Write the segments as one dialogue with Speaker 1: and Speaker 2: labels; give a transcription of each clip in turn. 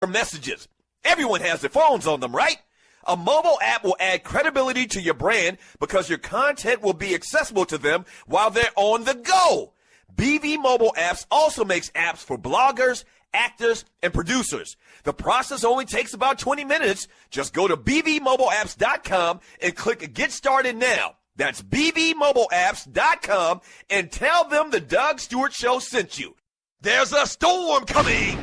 Speaker 1: messages. Everyone has their phones on them, right? A mobile app will add credibility to your brand because your content will be accessible to them while they're on the go. BV Mobile Apps also makes apps for bloggers, actors, and producers. The process only takes about 20 minutes. Just go to bvmobileapps.com and click Get Started Now. That's bvmobileapps.com and tell them the Doug Stewart Show sent you. There's a storm coming.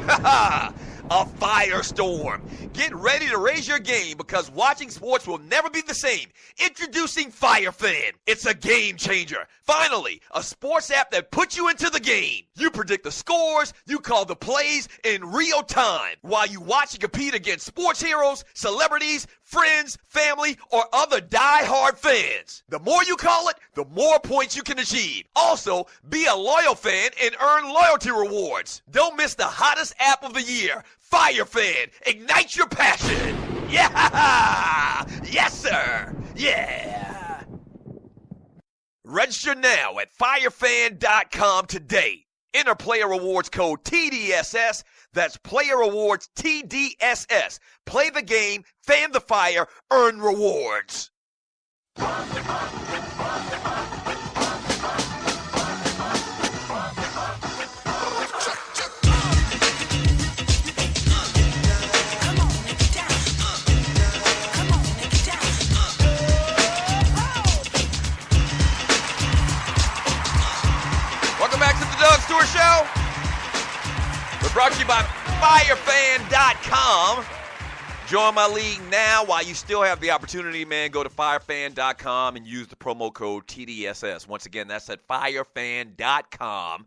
Speaker 1: Ha ha. A firestorm. Get ready to raise your game because watching sports will never be the same. Introducing FireFan. It's a game changer. Finally, a sports app that puts you into the game. You predict the scores, you call the plays in real time while you watch and compete against sports heroes, celebrities, friends, family, or other die-hard fans. The more you call it, the more points you can achieve. Also, be a loyal fan and earn loyalty rewards. Don't miss the hottest app of the year, FireFan. Ignite your passion. Yeah! Yes, sir. Yeah. Register now at firefan.com today. Enter player rewards code TDSS. That's player rewards TDSS. Play the game, fan the fire, earn rewards. Welcome back to the Doug Stewart Show. We're brought to you by firefan.com. Join my league now while you still have the opportunity, man. Go to firefan.com and use the promo code TDSS. Once again, that's at firefan.com.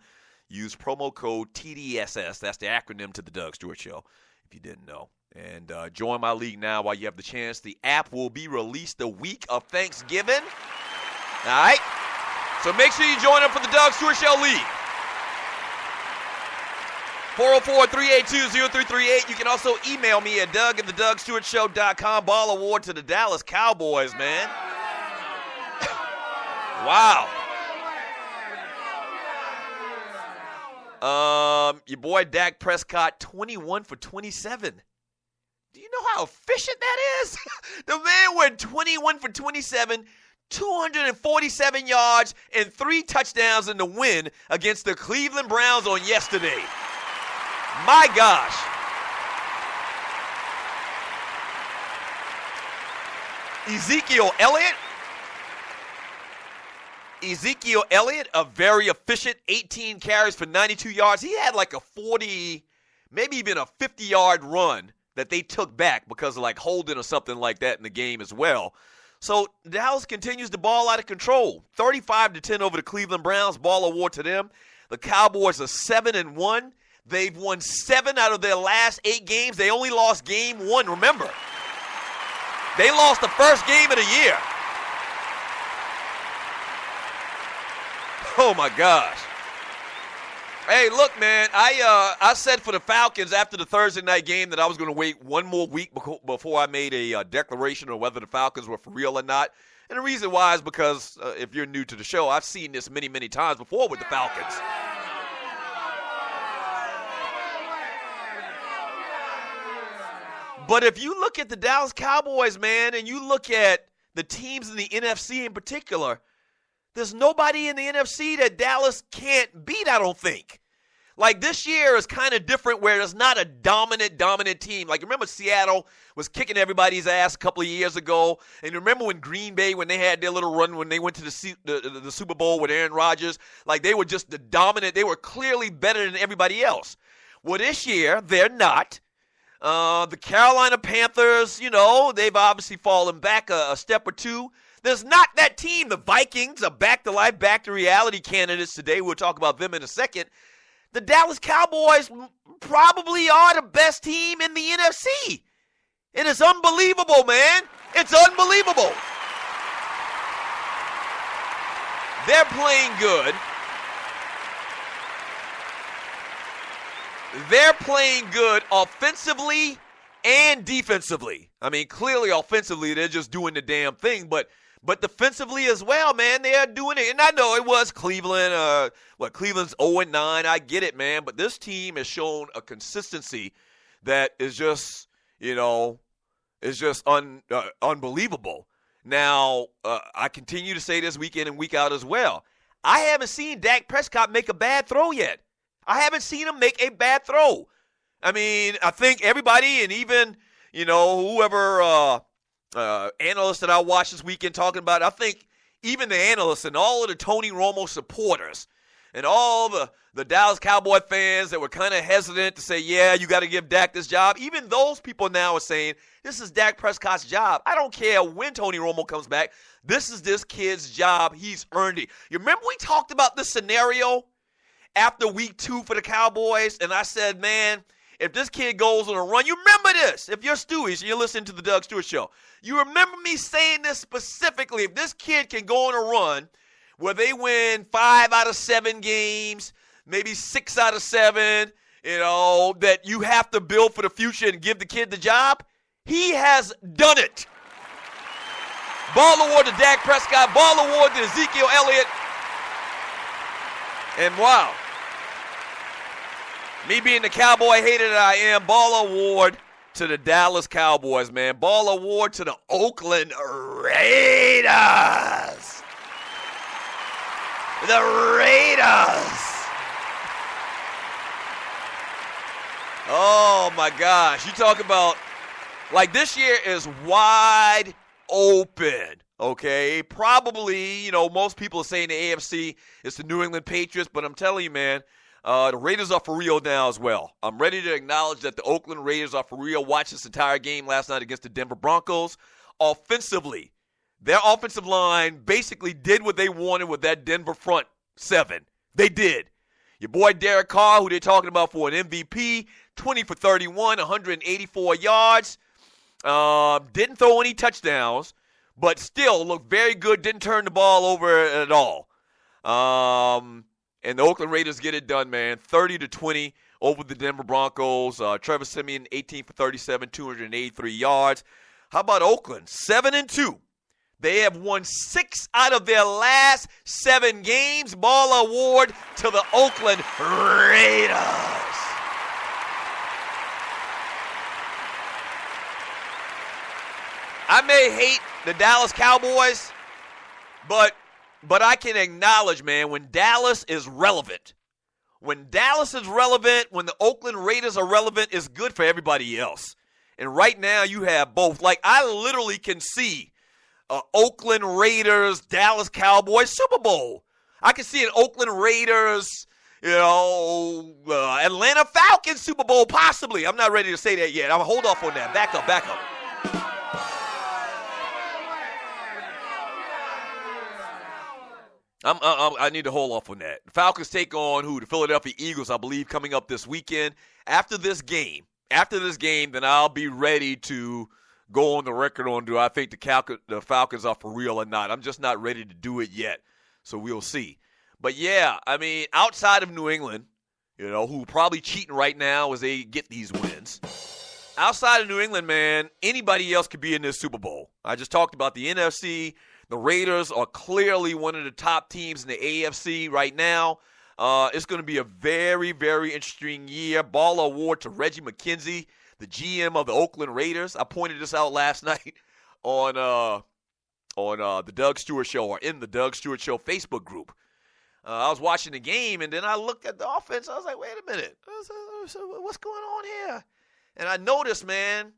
Speaker 1: Use promo code TDSS. That's the acronym to the Doug Stewart Show, if you didn't know. And join my league now while you have the chance. The app will be released the week of Thanksgiving. All right? So make sure you join up for the Doug Stewart Show League. 404-382-0338. You can also email me at doug@thedugstewartshow.com. Ball award to the Dallas Cowboys, man. Wow. Your boy Dak Prescott, 21 for 27. Do you know how efficient that is? The man went 21 for 27, 247 yards, and 3 touchdowns in the win against the Cleveland Browns on yesterday. My gosh. Ezekiel Elliott, a very efficient 18 carries for 92 yards. He had like a 40, maybe even a 50-yard run that they took back because of like holding or something like that in the game as well. So Dallas continues to ball out of control. 35-10 over the Cleveland Browns. Ball award to them. The Cowboys are 7-1. They've won 7 out of their last 8 games. They only lost game 1, remember. They lost the first game of the year. Oh, my gosh. Hey, look, man, I said for the Falcons after the Thursday night game that I was going to wait one more week before I made a declaration on whether the Falcons were for real or not. And the reason why is because if you're new to the show, I've seen this many, many times before with the Falcons. But if you look at the Dallas Cowboys, man, and you look at the teams in the NFC in particular, there's nobody in the NFC that Dallas can't beat, I don't think. Like this year is kind of different where there's not a dominant team. Like remember Seattle was kicking everybody's ass a couple of years ago. And remember when Green Bay, when they had their little run, when they went to the Super Bowl with Aaron Rodgers, like they were just the dominant. They were clearly better than everybody else. Well, this year, they're not. The Carolina Panthers, you know, they've obviously fallen back a step or two. There's not that team. The Vikings are back to life, back to reality candidates today. We'll talk about them in a second. The Dallas Cowboys probably are the best team in the NFC. And it's unbelievable, man. It's unbelievable. They're playing good. They're playing good offensively and defensively. I mean, clearly offensively, they're just doing the damn thing. But defensively as well, man, they are doing it. And I know it was Cleveland. Cleveland's 0-9. I get it, man. But this team has shown a consistency that is just, unbelievable. Now, I continue to say this week in and week out as well. I haven't seen Dak Prescott make a bad throw yet. I haven't seen him make a bad throw. I mean, I think everybody and even, whoever analysts that I watched this weekend talking about it, I think even the analysts and all of the Tony Romo supporters and all the Dallas Cowboy fans that were kind of hesitant to say, yeah, you got to give Dak this job, even those people now are saying, this is Dak Prescott's job. I don't care when Tony Romo comes back. This is this kid's job. He's earned it. You remember we talked about this scenario after week 2 for the Cowboys, and I said, man, if this kid goes on a run, you remember this. If you're Stewie, you're listening to the Doug Stewart Show. You remember me saying this specifically. If this kid can go on a run where they win 5 out of 7 games, maybe 6 out of 7, that you have to build for the future and give the kid the job, he has done it. Ball award to Dak Prescott. Ball award to Ezekiel Elliott. And wow. Me being the Cowboy hater that I am, ball award to the Dallas Cowboys, man. Ball award to the Oakland Raiders. The Raiders. Oh, my gosh. You talk about, this year is wide open, okay? Probably, most people are saying the AFC is the New England Patriots, but I'm telling you, man, the Raiders are for real now as well. I'm ready to acknowledge that the Oakland Raiders are for real. Watched this entire game last night against the Denver Broncos. Offensively, their offensive line basically did what they wanted with that Denver front 7. They did. Your boy Derek Carr, who they're talking about for an MVP, 20 for 31, 184 yards. Didn't throw any touchdowns, but still looked very good. Didn't turn the ball over at all. And the Oakland Raiders get it done, man. 30-20 over the Denver Broncos. Trevor Siemian, 18 for 37, 283 yards. How about Oakland? 7-2. They have won 6 out of their last 7 games. Ball award to the Oakland Raiders. I may hate the Dallas Cowboys, but I can acknowledge, man, when Dallas is relevant, when the Oakland Raiders are relevant, it's good for everybody else. And right now you have both. I literally can see Oakland Raiders, Dallas Cowboys Super Bowl. I can see an Oakland Raiders, Atlanta Falcons Super Bowl possibly. I'm not ready to say that yet. I'm going to hold off on that. Back up. I need to hold off on that. The Falcons take on who? The Philadelphia Eagles, I believe, coming up this weekend. After this game, then I'll be ready to go on the record on do I think the Falcons are for real or not. I'm just not ready to do it yet, so we'll see. But, yeah, I mean, outside of New England, who probably cheating right now as they get these wins, outside of New England, man, anybody else could be in this Super Bowl. I just talked about the NFC. The Raiders are clearly one of the top teams in the AFC right now. It's going to be a very, very interesting year. Ball award to Reggie McKenzie, the GM of the Oakland Raiders. I pointed this out last night on the Doug Stewart Show, or in the Doug Stewart Show Facebook group. I was watching the game, and then I looked at the offense. I was like, wait a minute. What's going on here? And I noticed, man,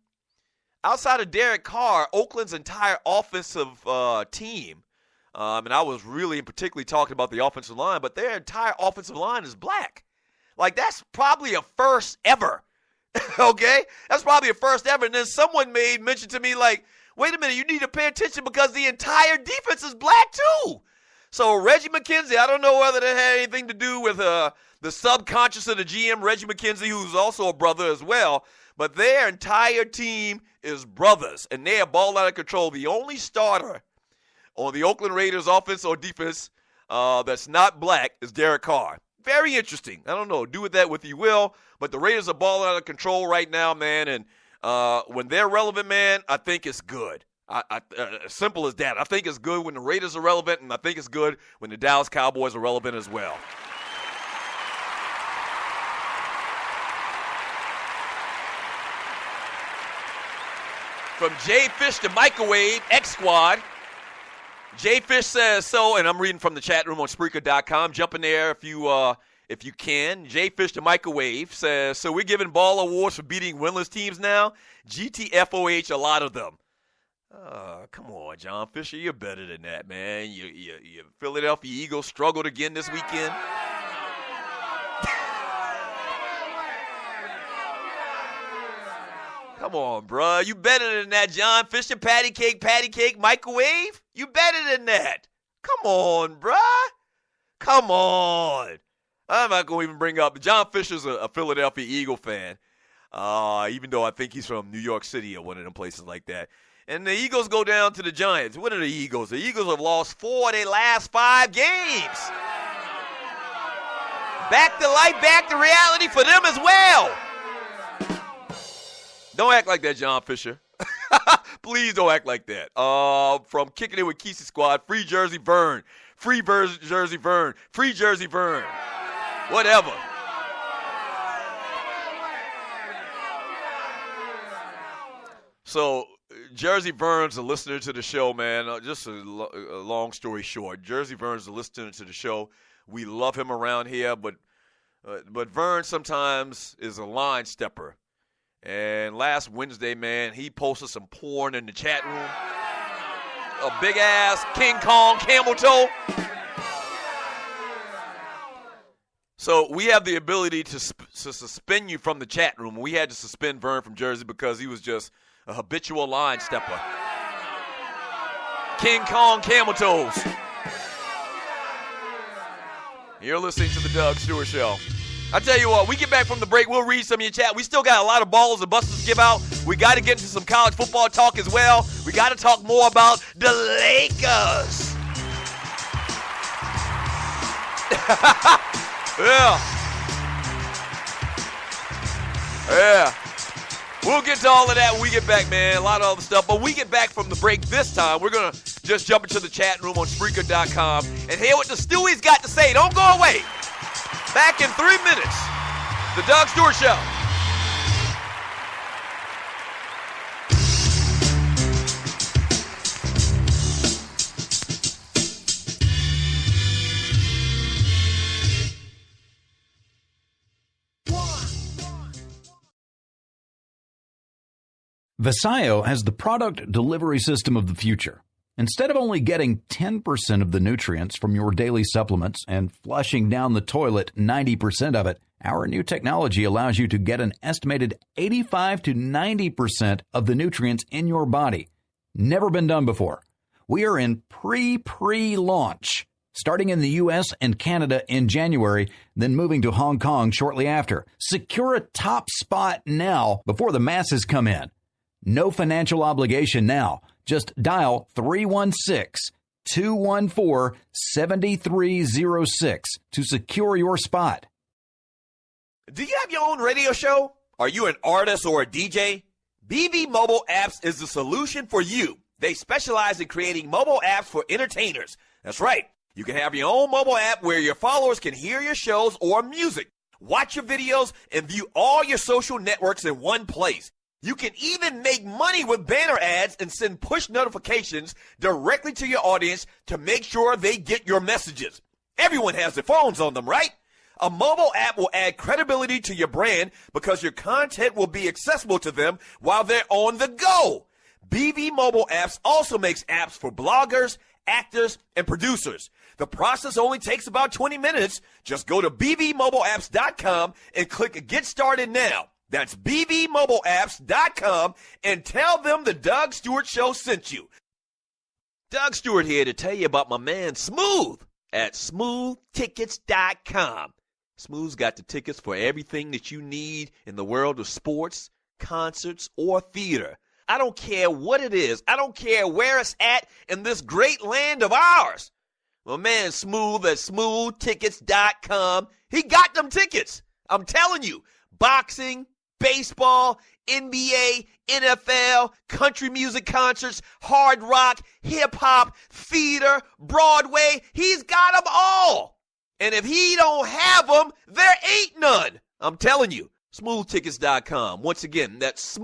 Speaker 1: outside of Derek Carr, Oakland's entire offensive team, and I was really particularly talking about the offensive line, but their entire offensive line is black. That's probably a first ever, okay? That's probably a first ever. And then someone made mention to me wait a minute, you need to pay attention because the entire defense is black too. So Reggie McKenzie, I don't know whether that had anything to do with the subconscious of the GM, Reggie McKenzie, who's also a brother as well, but their entire team is brothers, and they are ball out of control. The only starter on the Oakland Raiders offense or defense that's not black is Derek Carr. Very interesting. I don't know. Do with that what you will, but the Raiders are ball out of control right now, man, and when they're relevant, man, I think it's good. Simple as that. I think it's good when the Raiders are relevant, and I think it's good when the Dallas Cowboys are relevant as well. From J Fish to Microwave, X Squad. J Fish says so, and I'm reading from the chat room on Spreaker.com. Jump in there if you can. J Fish to Microwave says, so we're giving ball awards for beating winless teams now? GTFOH, a lot of them. Come on, John Fisher, you're better than that, man. You Philadelphia Eagles struggled again this weekend. Come on, bruh. You better than that, John Fisher. Patty cake, microwave. You better than that. Come on, bruh. Come on. I'm not going to even bring up. John Fisher's a Philadelphia Eagle fan, even though I think he's from New York City or one of them places like that. And the Eagles go down to the Giants. What are the Eagles? The Eagles have lost 4 of their last 5 games. Back to life, back to reality for them as well. Don't act like that, John Fisher. Please don't act like that. From Kicking It with Kesey Squad, Free Jersey Vern. Free Jersey Vern. Free Jersey Vern. Whatever. So, Jersey Vern's a listener to the show, man. Just a long story short. Jersey Vern's a listener to the show. We love him around here, but Vern sometimes is a line stepper. And last Wednesday, man, he posted some porn in the chat room. A big-ass King Kong camel toe. So we have the ability to suspend you from the chat room. We had to suspend Vern from Jersey because he was just a habitual line stepper. King Kong camel toes. You're listening to the Doug Stewart Show. I tell you what, we get back from the break, we'll read some of your chat. We still got a lot of Ballas and Bustas to give out. We got to get into some college football talk as well. We got to talk more about the Lakers. Yeah. We'll get to all of that when we get back, man. A lot of other stuff. But we get back from the break this time, we're going to just jump into the chat room on Spreaker.com and hear what the Stewie's got to say. Don't go away. Back in 3 minutes. The Doug Stewart Show.
Speaker 2: Vasayo has the product delivery system of the future. Instead of only getting 10% of the nutrients from your daily supplements and flushing down the toilet 90% of it, our new technology allows you to get an estimated 85 to 90% of the nutrients in your body. Never been done before. We are in pre-launch, starting in the U.S. and Canada in January, then moving to Hong Kong shortly after. Secure a top spot now before the masses come in. No financial obligation now. Just dial 316-214-7306 to secure your spot.
Speaker 1: Do you have your own radio show? Are you an artist or a DJ? BB Mobile Apps is the solution for you. They specialize in creating mobile apps for entertainers. That's right. You can have your own mobile app where your followers can hear your shows or music, watch your videos, and view all your social networks in one place. You can even make money with banner ads and send push notifications directly to your audience to make sure they get your messages. Everyone has their phones on them, right? A mobile app will add credibility to your brand because your content will be accessible to them while they're on the go. BV Mobile Apps also makes apps for bloggers, actors, and producers. The process only takes about 20 minutes. Just go to bvmobileapps.com and click Get Started Now. That's bvmobileapps.com and tell them the Doug Stewart Show sent you. Doug Stewart here to tell you about my man Smooth at smoothtickets.com. Smooth's got the tickets for everything that you need in the world of sports, concerts, or theater. I don't care what it is. I don't care where it's at in this great land of ours. My man Smooth at smoothtickets.com, he got them tickets. I'm telling you, boxing, baseball, NBA, NFL, country music concerts, hard rock, hip-hop, theater, Broadway. He's got them all. And if he don't have them, there ain't none. I'm telling you, smoothtickets.com. Once again, that's